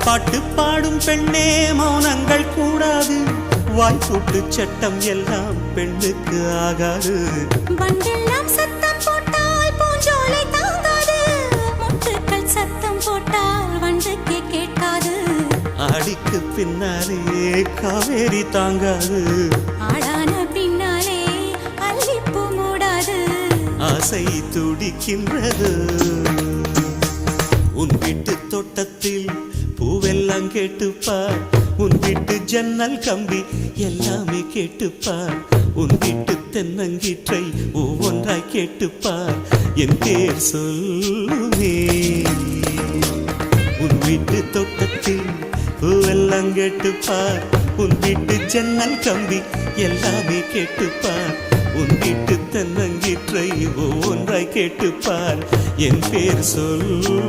பாட்டு பாடும் பெண்ணே மௌனங்கள் கூடாது, வாய்ப்பூட்டு சட்டம் எல்லாம் பெண்ணுக்கு ஆகாது. வண்டெல்லாம் சத்தம் போட்டால் பூஞ்சோலை தாங்காது, முட்டுக்கள் சத்தம் போட்டால் வண்டுக்கே கேட்காது. ஆடிக்கு பின்னாலே காவேரி தாங்காது, ஆடான பின்னாலே அல்லிப்பூ மூடாது. ஆசை துடிக்கின்றது. உன் வீட்டு தோட்டத்தில் பூவெல்லாம் கேட்டுப்பார், உன் வீட்டு ஜன்னல் கம்பி எல்லாமே கேட்டுப்பார், உன் வீட்டு தென்னங்கீற்றை ஒவ்வொன்றாய் கேட்டுப்பார், என் பேர் சொல்லுமே. உன் வீட்டு தோட்டத்தில் பூவெல்லாம் கேட்டுப்பார், உன் வீட்டு ஜன்னல் கம்பி எல்லாமே கேட்டுப்பார், உன் வீட்டு தென்னங்கீற்றை ஒவ்வொன்றாய் கேட்டுப்பார், என் பேர் சொல்லு.